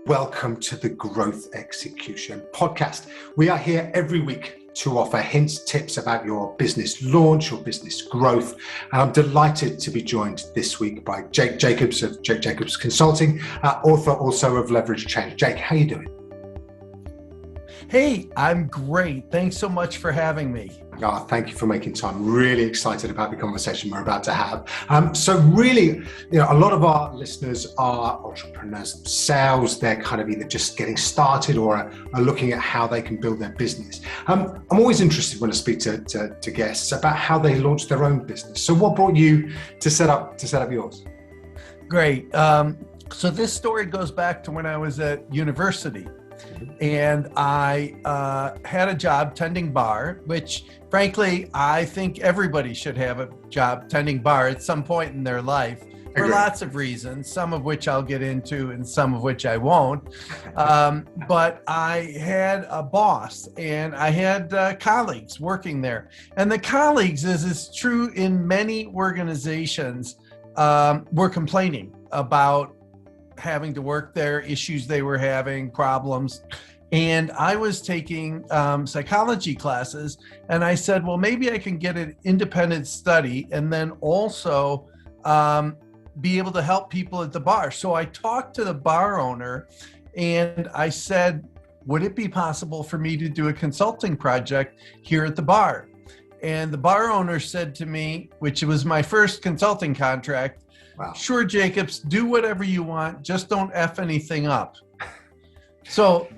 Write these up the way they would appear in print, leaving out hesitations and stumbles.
Welcome to the Growth Execution podcast. We are here every week to offer hints, tips about your business launch, your business growth. And I'm delighted to be joined this week by Jake Jacobs of Jake Jacobs Consulting, author also of Leverage Change. Jake, how are you doing? Hey, I'm great. Thanks so much for having me. Oh, thank you for making time. Really excited about the conversation we're about to have. So really, a lot of our listeners are entrepreneurs themselves. They're kind of either just getting started or are looking at how they can build their business. I'm always interested when I speak to guests about how they launch their own business. So what brought you to set up yours? Great. So this story goes back to when I was at university. And I had a job tending bar, which frankly, I think everybody should have a job tending bar at some point in their life for lots of reasons, some of which I'll get into and some of which I won't. But I had a boss and I had colleagues working there. And the colleagues, as is true in many organizations, were complaining about having to work there, issues they were having, problems. And I was taking psychology classes, and I said, well, maybe I can get an independent study and then also be able to help people at the bar. So I talked to the bar owner and I said, would it be possible for me to do a consulting project here at the bar? And the bar owner said to me, which was my first consulting contract, wow. Sure, Jacobs, do whatever you want, just don't F anything up. So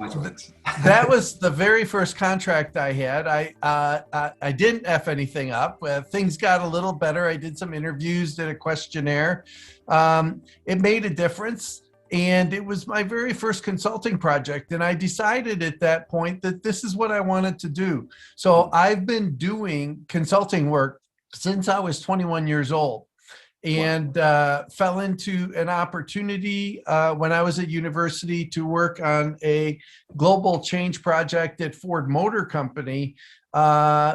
that was the very first contract I had. I didn't F anything up. Things got a little better. I did some interviews, did a questionnaire. It made a difference. And it was my very first consulting project. And I decided at that point that this is what I wanted to do. So I've been doing consulting work since I was 21 years old. And fell into an opportunity when I was at university to work on a global change project at Ford Motor Company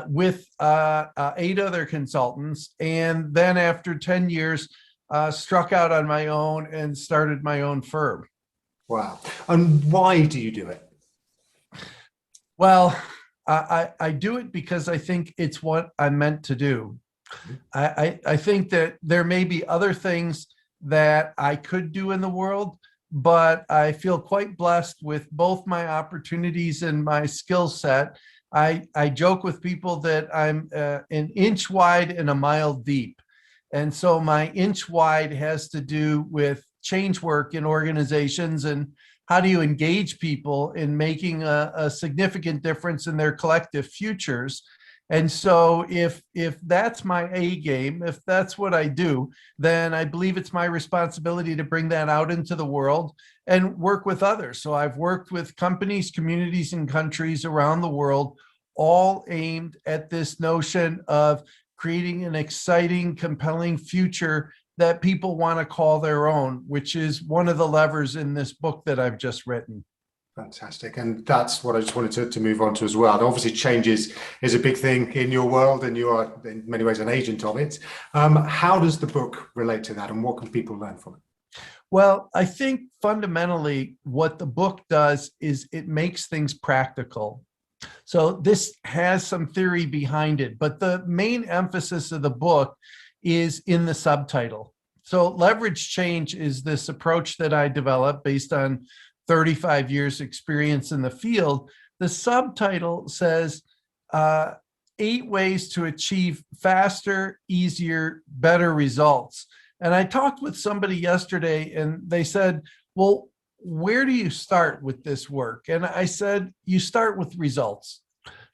with 8 other consultants. And then after 10 years, struck out on my own and started my own firm. Wow. And why do you do it? Well, I do it because I think it's what I'm meant to do. I think that there may be other things that I could do in the world, but I feel quite blessed with both my opportunities and my skill set. I joke with people that I'm an inch wide and a mile deep. And so my inch wide has to do with change work in organizations and how do you engage people in making a significant difference in their collective futures. And so if that's my A game, if that's what I do, then I believe it's my responsibility to bring that out into the world and work with others. So I've worked with companies, communities, and countries around the world, all aimed at this notion of creating an exciting, compelling future that people want to call their own, which is one of the levers in this book that I've just written. Fantastic. And that's what I just wanted to move on to as well. And obviously change is a big thing in your world and you are in many ways an agent of it. How does the book relate to that and what can people learn from it? Well, I think fundamentally what the book does is it makes things practical. So this has some theory behind it, but the main emphasis of the book is in the subtitle. So Leverage Change is this approach that I developed based on 35 years experience in the field. The subtitle says 8 ways to achieve faster, easier, better results. And I talked with somebody yesterday and they said, well, where do you start with this work? And I said, you start with results.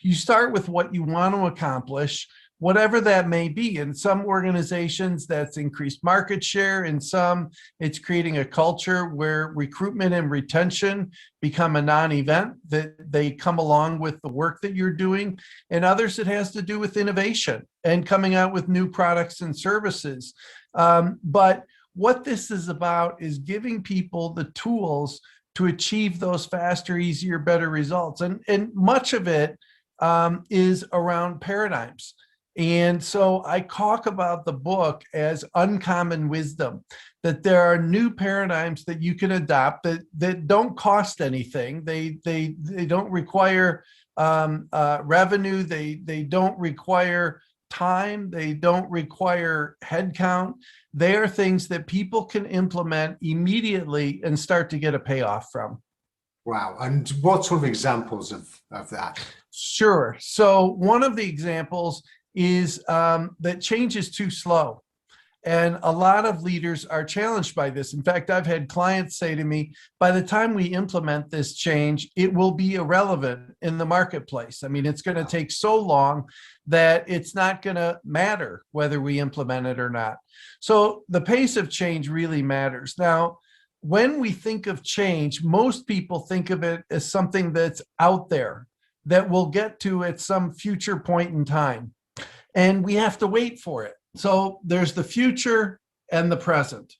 You start with what you want to accomplish, whatever that may be. In some organizations, that's increased market share. In some, it's creating a culture where recruitment and retention become a non-event, that they come along with the work that you're doing. In others, it has to do with innovation and coming out with new products and services. But what this is about is giving people the tools to achieve those faster, easier, better results. And much of it is around paradigms. And so I talk about the book as uncommon wisdom, that there are new paradigms that you can adopt that don't cost anything. They don't require revenue. They don't require time. They don't require headcount. They are things that people can implement immediately and start to get a payoff from. Wow. And what sort of examples of that? Sure. So one of the examples is that change is too slow. And a lot of leaders are challenged by this. In fact, I've had clients say to me, by the time we implement this change, it will be irrelevant in the marketplace. I mean, it's going to take so long that it's not going to matter whether we implement it or not. So the pace of change really matters. Now, when we think of change, most people think of it as something that's out there that we'll get to at some future point in time. And we have to wait for it. So there's the future and the present.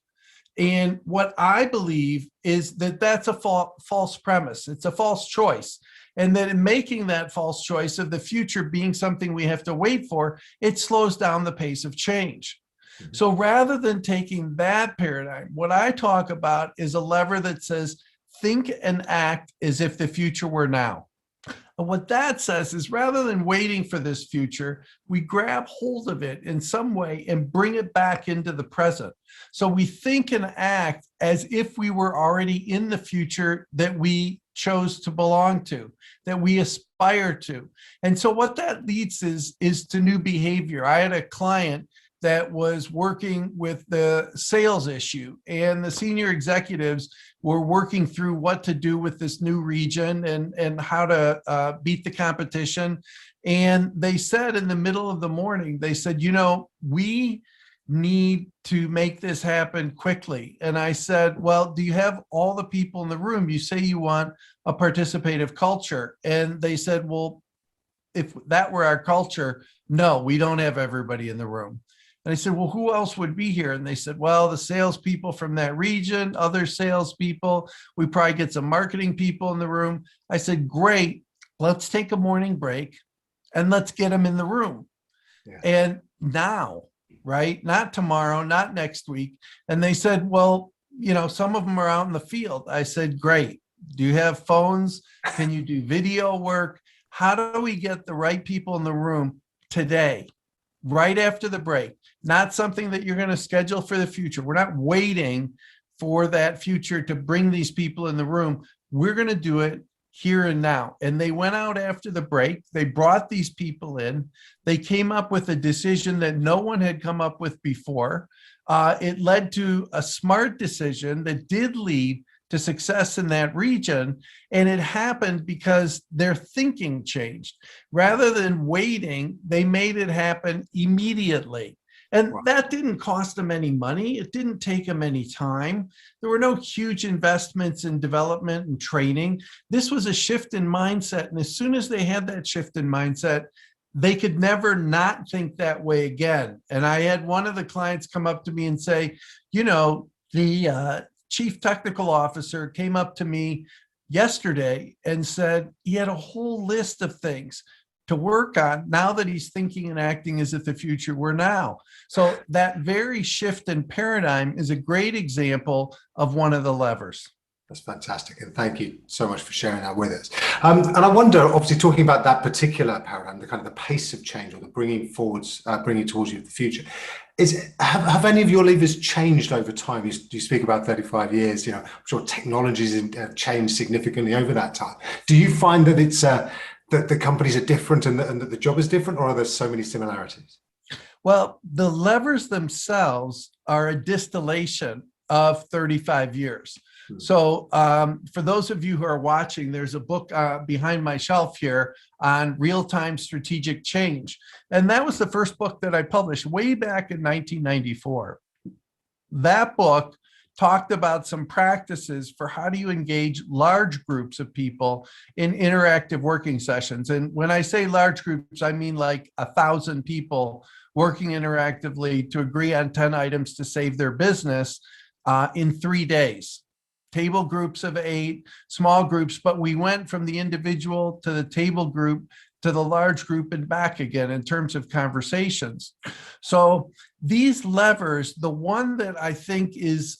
And what I believe is that that's a false premise. It's a false choice. And that in making that false choice of the future being something we have to wait for, it slows down the pace of change. So rather than taking that paradigm, what I talk about is a lever that says, think and act as if the future were now. And what that says is rather than waiting for this future, we grab hold of it in some way and bring it back into the present. So we think and act as if we were already in the future that we chose to belong to, that we aspire to. And so what that leads is to new behavior. I had a client that was working with the sales issue, and the senior executives were working through what to do with this new region and how to beat the competition. And they said in the middle of the morning, they said, we need to make this happen quickly. And I said, well, do you have all the people in the room? You say you want a participative culture. And they said, well, if that were our culture, no, we don't have everybody in the room. And I said, well, who else would be here? And they said, well, the salespeople from that region, other salespeople, we probably get some marketing people in the room. I said, great, let's take a morning break and let's get them in the room. Yeah. And now, right? Not tomorrow, not next week. And they said, well, some of them are out in the field. I said, great. Do you have phones? Can you do video work? How do we get the right people in the room today, right after the break? Not something that you're going to schedule for the future. We're not waiting for that future to bring these people in the room. We're going to do it here and now. And they went out after the break. They brought these people in. They came up with a decision that no one had come up with before. It led to a smart decision that did lead to success in that region. And it happened because their thinking changed. Rather than waiting, they made it happen immediately. And that didn't cost them any money. It didn't take them any time. There were no huge investments in development and training. This was a shift in mindset. And as soon as they had that shift in mindset, they could never not think that way again. And I had one of the clients come up to me and say, the chief technical officer came up to me yesterday and said he had a whole list of things to work on now that he's thinking and acting as if the future were now. So that very shift in paradigm is a great example of one of the levers. That's fantastic. And thank you so much for sharing that with us. And I wonder, obviously talking about that particular paradigm, the kind of the pace of change or the bringing towards you the future, have any of your levers changed over time? You speak about 35 years, I'm sure technologies have changed significantly over that time. Do you find that it's that the companies are different and that the job is different, or are there so many similarities? Well, the levers themselves are a distillation of 35 years. So for those of you who are watching, there's a book behind my shelf here on real-time strategic change. And that was the first book that I published way back in 1994. That book talked about some practices for how do you engage large groups of people in interactive working sessions. And when I say large groups, I mean like 1,000 people working interactively to agree on 10 items to save their business in 3 days. Table groups of 8, small groups, but we went from the individual to the table group to the large group and back again in terms of conversations. So these levers, the one that I think is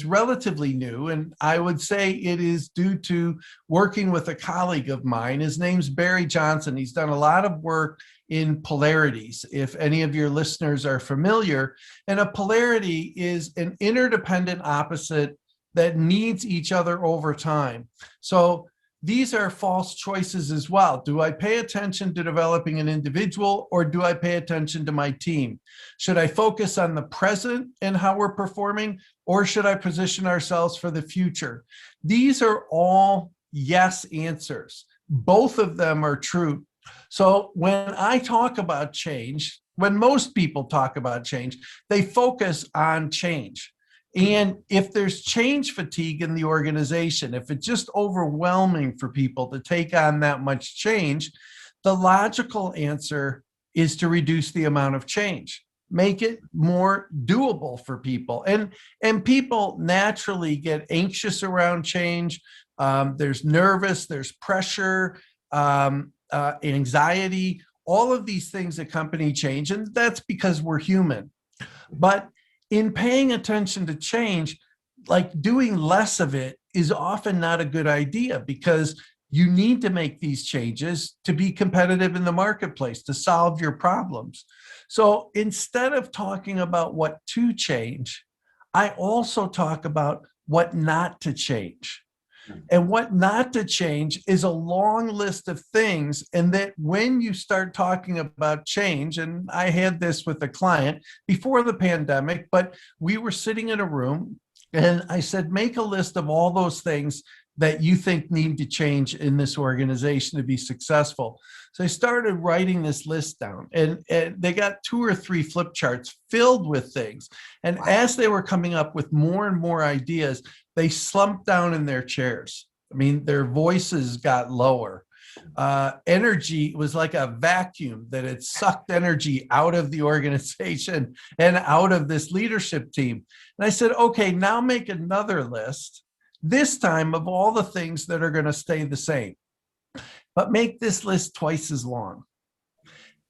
relatively new, and I would say it is due to working with a colleague of mine. His name's Barry Johnson. He's done a lot of work in polarities, if any of your listeners are familiar. And a polarity is an interdependent opposite that needs each other over time. So these are false choices as well. Do I pay attention to developing an individual, or do I pay attention to my team? Should I focus on the present and how we're performing, or should I position ourselves for the future? These are all yes answers. Both of them are true. So when I talk about change, when most people talk about change, they focus on change. And if there's change fatigue in the organization, if it's just overwhelming for people to take on that much change, the logical answer is to reduce the amount of change, make it more doable for people. And people naturally get anxious around change. There's nervous, there's pressure, anxiety, all of these things accompany change. And that's because we're human. But in paying attention to change, like doing less of it is often not a good idea, because you need to make these changes to be competitive in the marketplace, to solve your problems. So instead of talking about what to change, I also talk about what not to change. And what not to change is a long list of things. And that when you start talking about change, and I had this with a client before the pandemic, but we were sitting in a room and I said, make a list of all those things that you think need to change in this organization to be successful. So I started writing this list down, and they got 2 or 3 flip charts filled with things. And as they were coming up with more and more ideas, they slumped down in their chairs. I mean, their voices got lower. Energy was like a vacuum that had sucked energy out of the organization and out of this leadership team. And I said, okay, now make another list, this time of all the things that are going to stay the same, but make this list twice as long.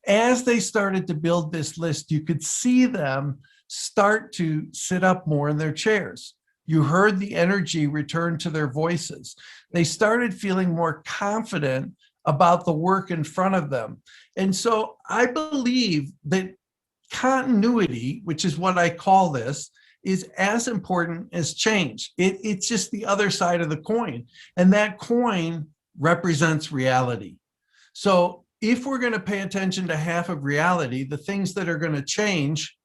As they started to build this list, you could see them start to sit up more in their chairs. You heard the energy return to their voices. They started feeling more confident about the work in front of them. And so I believe that continuity, which is what I call this, is as important as change. It's just the other side of the coin. And that coin represents reality. So if we're going to pay attention to half of reality, the things that are going to change,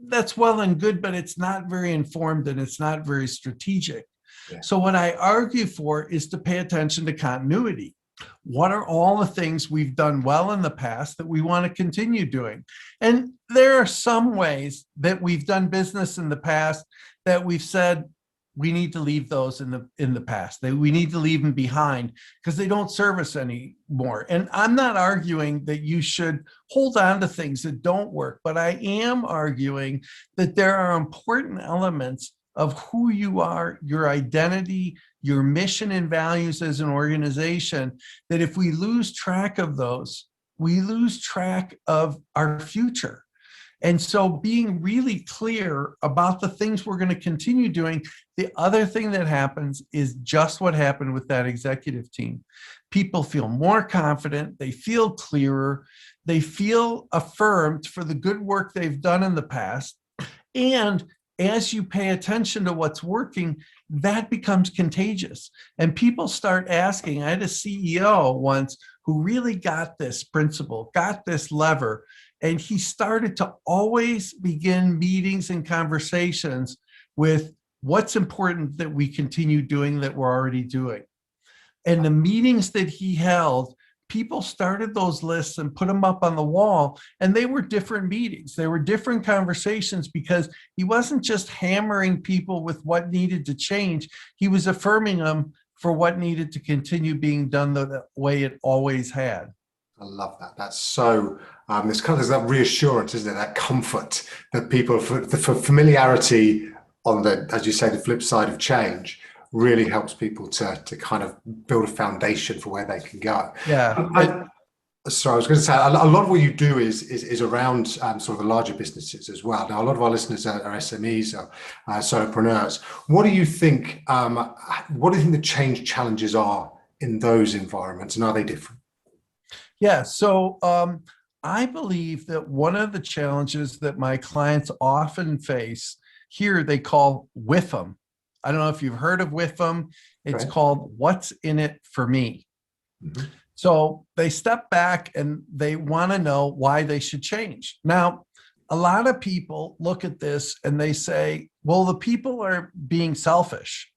that's well and good, but it's not very informed and it's not very strategic. Yeah. So what I argue for is to pay attention to continuity. What are all the things we've done well in the past that we want to continue doing? And there are some ways that we've done business in the past that we've said we need to leave those in the past. We need to leave them behind because they don't serve us anymore. And I'm not arguing that you should hold on to things that don't work, but I am arguing that there are important elements of who you are, your identity, your mission and values as an organization, that if we lose track of those, we lose track of our future. And so being really clear about the things we're going to continue doing. The other thing that happens is just what happened with that executive team. People feel more confident, they feel clearer, they feel affirmed for the good work they've done in the past. And as you pay attention to what's working, that becomes contagious. And people start asking. I had a CEO once who really got this principle, got this lever, and he started to always begin meetings and conversations with what's important that we continue doing that we're already doing. And the meetings that he held, people started those lists and put them up on the wall, and they were different meetings. They were different conversations because he wasn't just hammering people with what needed to change. He was affirming them for what needed to continue being done the way it always had. I love that. That's so, there's that reassurance, isn't it? That comfort that people, for familiarity on the, as you say, the flip side of change, really helps people to kind of build a foundation for where they can go. Yeah. So I was going to say a lot of what you do is around sort of the larger businesses as well. Now, a lot of our listeners are SMEs, or solopreneurs. What do you think? What do you think the change challenges are in those environments, and are they different? Yeah. So I believe that one of the challenges that my clients often face here, they call WIFM. I don't know if you've heard of WIFM. It's Okay. called What's in It for Me. Mhm. So they step back and they want to know why they should change. Now, a lot of people look at this and they say, well, the people are being selfish,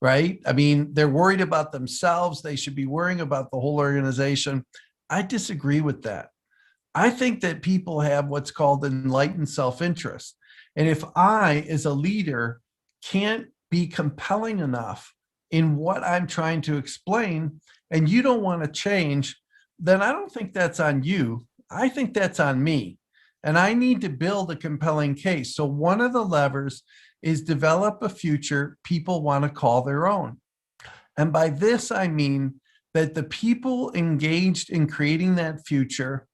right? I mean, they're worried about themselves. They should be worrying about the whole organization. I disagree with that. I think that people have what's called enlightened self-interest. And if I, as a leader, can't be compelling enough in what I'm trying to explain, and you don't want to change, then I don't think that's on you. I think that's on me. And I need to build a compelling case. So one of the levers is develop a future people want to call their own. And by this, I mean that the people engaged in creating that future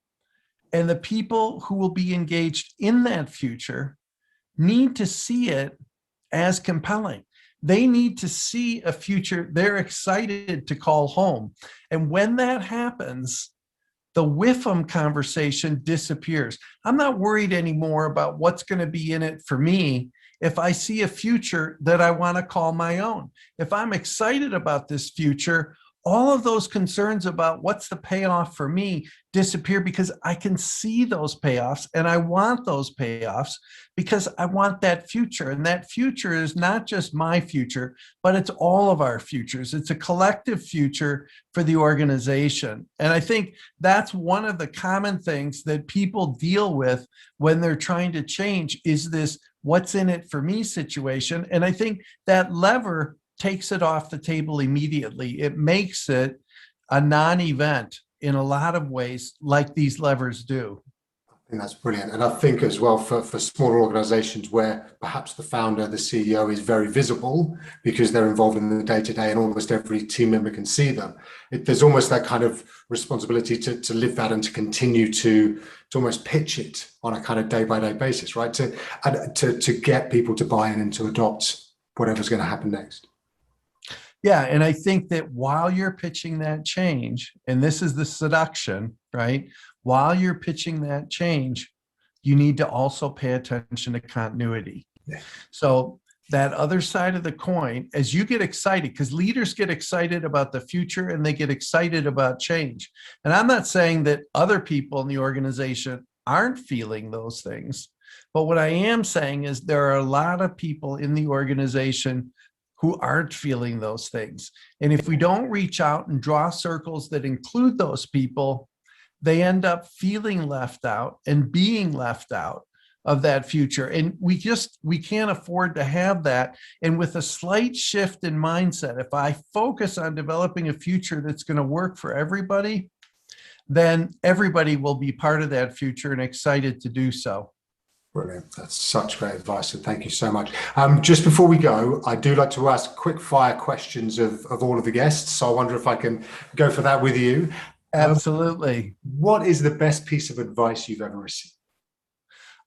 and the people who will be engaged in that future need to see it as compelling. They need to see a future they're excited to call home. And when that happens, the WIFM conversation disappears. I'm not worried anymore about what's going to be in it for me if I see a future that I want to call my own. If I'm excited about this future, all of those concerns about what's the payoff for me disappear because I can see those payoffs and I want those payoffs because I want that future. And that future is not just my future, but it's all of our futures. It's a collective future for the organization. And I think that's one of the common things that people deal with when they're trying to change is this what's in it for me situation. And I think that lever takes it off the table immediately. It makes it a non-event in a lot of ways, like these levers do. I think that's brilliant. And I think as well for smaller organizations where perhaps the founder, the CEO is very visible because they're involved in the day-to-day and almost every team member can see them. There's almost that kind of responsibility to live that and to continue to almost pitch it on a kind of day-by-day basis, right? To get people to buy in and to adopt whatever's going to happen next. Yeah. And I think that while you're pitching that change, and this is the seduction, right? While you're pitching that change, you need to also pay attention to continuity. Yeah. So that other side of the coin, as you get excited, because leaders get excited about the future and they get excited about change. And I'm not saying that other people in the organization aren't feeling those things. But what I am saying is there are a lot of people in the organization who aren't feeling those things. And if we don't reach out and draw circles that include those people, they end up feeling left out and being left out of that future. And we can't afford to have that. And with a slight shift in mindset, if I focus on developing a future that's going to work for everybody, then everybody will be part of that future and excited to do so. Brilliant. That's such great advice. And thank you so much. Just before we go, I do like to ask quick fire questions of all of the guests. So I wonder if I can go for that with you. Absolutely. What is the best piece of advice you've ever received?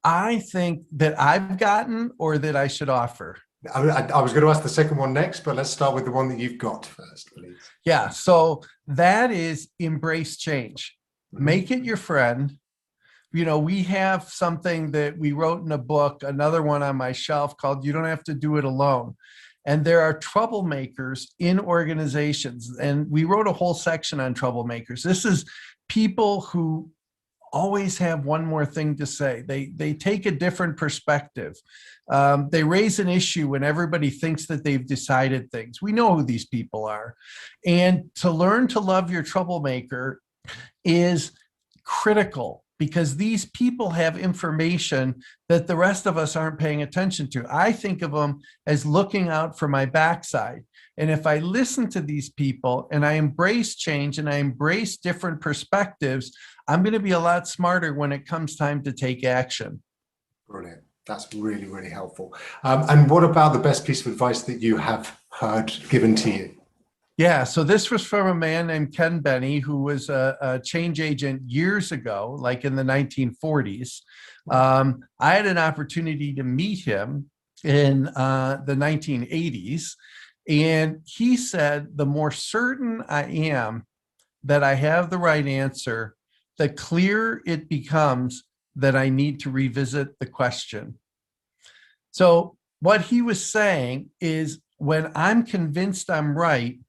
I think that I've gotten or that I should offer. I was going to ask the second one next, but let's start with the one that you've got first, please. Yeah. So that is embrace change. Mhm. Make it your friend. You know, we have something that we wrote in a book, another one on my shelf called You Don't Have to Do It Alone. And there are troublemakers in organizations. And we wrote a whole section on troublemakers. This is people who always have one more thing to say. They take a different perspective. They raise an issue when everybody thinks that they've decided things. We know who these people are. And to learn to love your troublemaker is critical, because these people have information that the rest of us aren't paying attention to. I think of them as looking out for my backside. And if I listen to these people and I embrace change and I embrace different perspectives, I'm going to be a lot smarter when it comes time to take action. Brilliant. That's really, really helpful. And what about the best piece of advice that you have heard given to you? Yeah, so this was from a man named Ken Benny, who was a change agent years ago, like in the 1940s. I had an opportunity to meet him in the 1980s, and he said, the more certain I am that I have the right answer, the clearer it becomes that I need to revisit the question. So what he was saying is, when I'm convinced I'm right,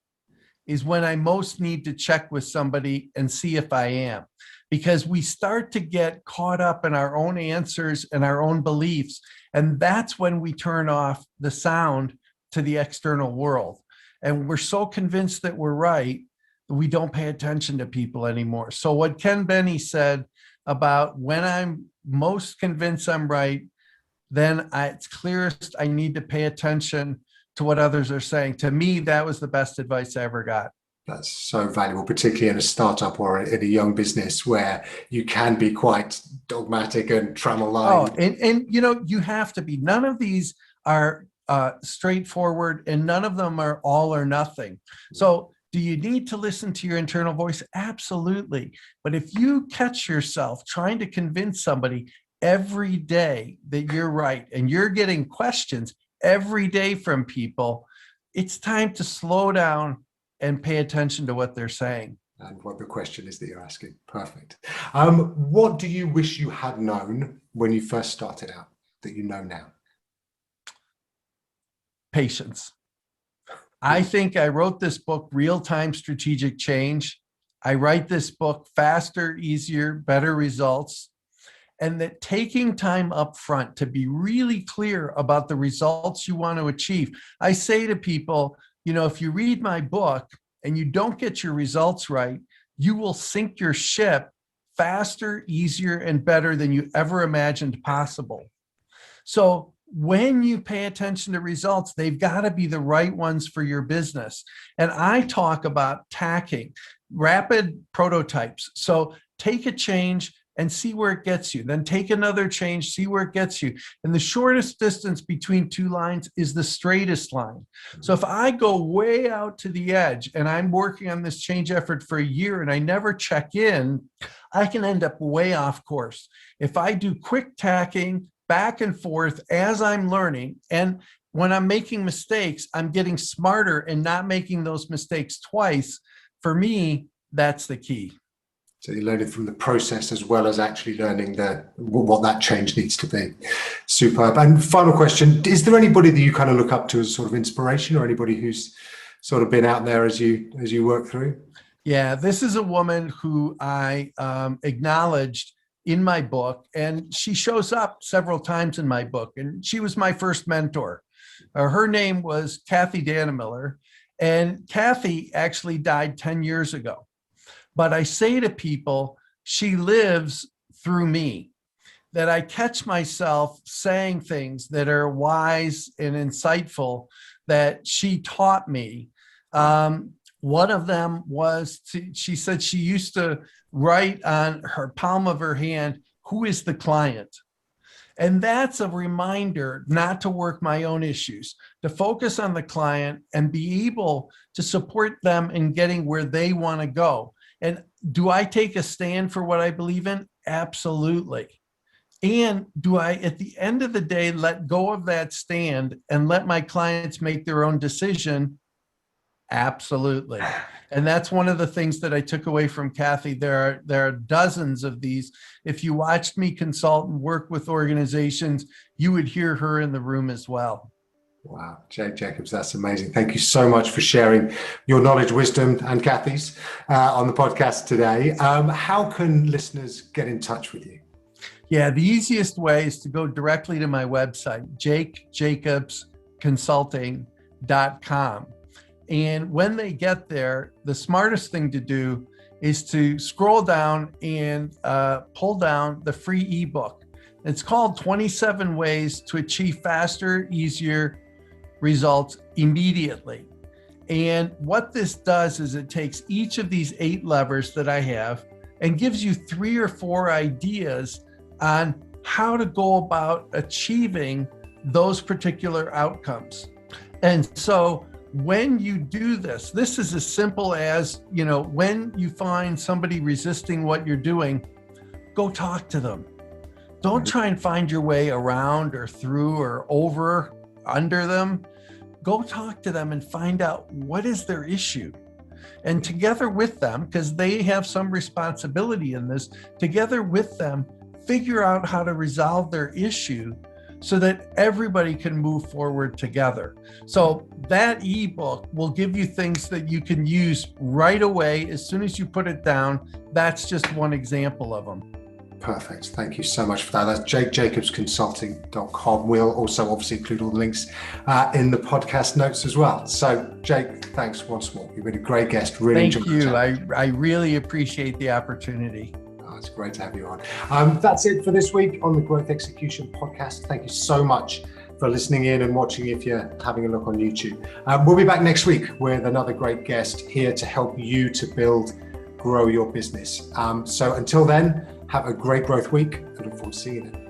is when I most need to check with somebody and see if I am. Because we start to get caught up in our own answers and our own beliefs. And that's when we turn off the sound to the external world. And we're so convinced that we're right, that we don't pay attention to people anymore. So what Ken Benny said about, when I'm most convinced I'm right, then it's clearest I need to pay attention to what others are saying. To me, that was the best advice I ever got. That's so valuable, particularly in a startup or in a young business where you can be quite dogmatic and Oh, tramline. and you have to be. None of these are straightforward, and none of them are all or nothing. So do you need to listen to your internal voice? Absolutely. But if you catch yourself trying to convince somebody every day that you're right, and you're getting questions every day from people, it's time to slow down and pay attention to what they're saying. And what the question is that you're asking. Perfect. What do you wish you had known when you first started out that you know now? Patience. I think I wrote this book, Real-Time Strategic Change. I write this book, Faster, Easier, Better Results. And that taking time up front to be really clear about the results you want to achieve. I say to people, if you read my book and you don't get your results right, you will sink your ship faster, easier, and better than you ever imagined possible. So when you pay attention to results, they've got to be the right ones for your business. And I talk about tacking, rapid prototypes. So take a change and see where it gets you. Then take another change, see where it gets you. And the shortest distance between two lines is the straightest line. So if I go way out to the edge and I'm working on this change effort for a year and I never check in, I can end up way off course. If I do quick tacking back and forth as I'm learning, and when I'm making mistakes, I'm getting smarter and not making those mistakes twice. For me, that's the key. So you're learning from the process as well as actually learning what that change needs to be. Superb. And final question, is there anybody that you kind of look up to as sort of inspiration, or anybody who's sort of been out there as you work through? Yeah, this is a woman who I acknowledged in my book, and she shows up several times in my book, and she was my first mentor. Her name was Kathy Dannemiller, and Kathy actually died 10 years ago. But I say to people, she lives through me, that I catch myself saying things that are wise and insightful that she taught me. One of them was, she said she used to write on her palm of her hand, "Who is the client?" And that's a reminder not to work my own issues, to focus on the client and be able to support them in getting where they want to go. And do I take a stand for what I believe in? Absolutely. And do I, at the end of the day, let go of that stand and let my clients make their own decision? Absolutely. And that's one of the things that I took away from Kathy. There are dozens of these. If you watched me consult and work with organizations, you would hear her in the room as well. Wow, Jake Jacobs, that's amazing. Thank you so much for sharing your knowledge, wisdom, and Kathy's on the podcast today. How can listeners get in touch with you? Yeah, the easiest way is to go directly to my website, jakejacobsconsulting.com. And when they get there, the smartest thing to do is to scroll down and pull down the free ebook. It's called 27 Ways to Achieve Faster, Easier Results Immediately. And what this does is it takes each of these 8 levers that I have and gives you 3 or 4 ideas on how to go about achieving those particular outcomes. And so when you do this, this is as simple as, when you find somebody resisting what you're doing, go talk to them. Don't try and find your way around or through or over, under them. Go talk to them and find out what is their issue. And together with them, because they have some responsibility in this, together with them, figure out how to resolve their issue so that everybody can move forward together. So that ebook will give you things that you can use right away as soon as you put it down. That's just one example of them. Perfect. Thank you so much for that. That's jakejacobsconsulting.com. We'll also obviously include all the links in the podcast notes as well. So Jake, thanks once more. You've been a great guest. Really Thank you. I really appreciate the opportunity. It's great to have you on. That's it for this week on the Growth Execution Podcast. Thank you so much for listening in and watching if you're having a look on YouTube. We'll be back next week with another great guest here to help you to grow your business. So until then, have a great growth week and look forward to seeing you then.